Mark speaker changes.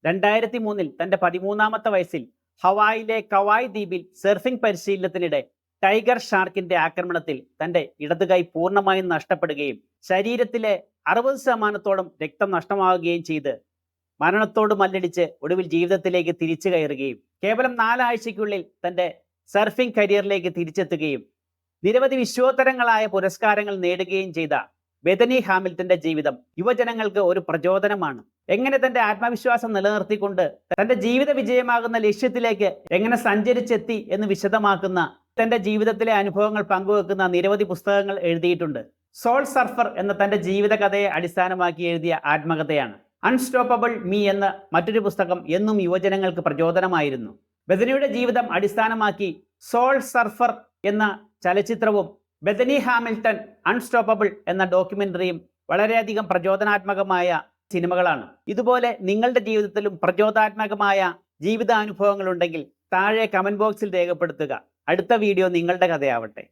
Speaker 1: 2003 തന്റെ 13ാമത്തെ വയസ്സിൽ ഹവായിലെ കവായ് ദ്വീപിൽ സർഫിംഗ് പരിശീലനത്തിനിടെ ടൈഗർ ഷാർക്കിന്റെ ആക്രമണത്തിൽ തന്റെ ഇടത് കൈ പൂർണ്ണമായും നഷ്ടപ്പെടുകയും ശരീരത്തിലെ 60% രക്തം നഷ്ടമാവുകയും ചെയ്ത് മരണത്തോട് മല്ലടിച്ച് ഒടുവിൽ ജീവിതത്തിലേക്ക് തിരിച്ചു കയറുകയും കേവലം 4 ആഴ്ചയ്ക്കുള്ളിൽ തന്റെ സർഫിംഗ് കരിയറിലേക്ക് തിരിച്ചെത്തുകയും നിരവധി വിശ്വോത്തരങ്ങളായ പുരസ്കാരങ്ങൾ നേടുകയും ചെയ്ത ബെഥനി ഹാമിൽട്ടന്റെ ജീവിതം യുവജനങ്ങൾക്ക് ഒരു പ്രചോദനമാണ്. എങ്ങനെ തന്റെ ആത്മവിശ്വാസം നിലനിർത്തിക്കൊണ്ട് തന്റെ ജീവിത വിജയമാകുന്ന ലക്ഷ്യത്തിലേക്ക് എങ്ങനെ സഞ്ചരിച്ചെത്തി എന്ന് വിശദമാക്കുന്ന തന്റെ ജീവിതത്തിലെ അനുഭവങ്ങൾ പങ്കുവെക്കുന്ന നിരവധി പുസ്തകങ്ങൾ എഴുതിയിട്ടുണ്ട്. സോൾ സർഫർ എന്ന തന്റെ ജീവിത കഥയെ അടിസ്ഥാനമാക്കി എഴുതിയ ആത്മകഥയാണ്. അൺസ്റ്റോപ്പബിൾ മീ എന്ന മറ്റൊരു പുസ്തകം എന്നും യുവജനങ്ങൾക്ക് പ്രചോദനമായിരുന്നു. ബെഥനിയുടെ ജീവിതം അടിസ്ഥാനമാക്കി സോൾ സർഫർ എന്ന ചലച്ചിത്രവും ബെഥനി ഹാമിൽട്ടൺ അൺസ്റ്റോപ്പബിൾ എന്ന ഡോക്യുമെന്ററിയും വളരെയധികം പ്രചോദനാത്മകമായ സിനിമകളാണ്. ഇതുപോലെ നിങ്ങളുടെ ജീവിതത്തിലും പ്രചോദനാത്മകമായ ജീവിതാനുഭവങ്ങൾ ഉണ്ടെങ്കിൽ താഴെ കമന്റ് ബോക്സിൽ രേഖപ്പെടുത്തുക. അടുത്ത വീഡിയോ നിങ്ങളുടെ കഥയാവട്ടെ.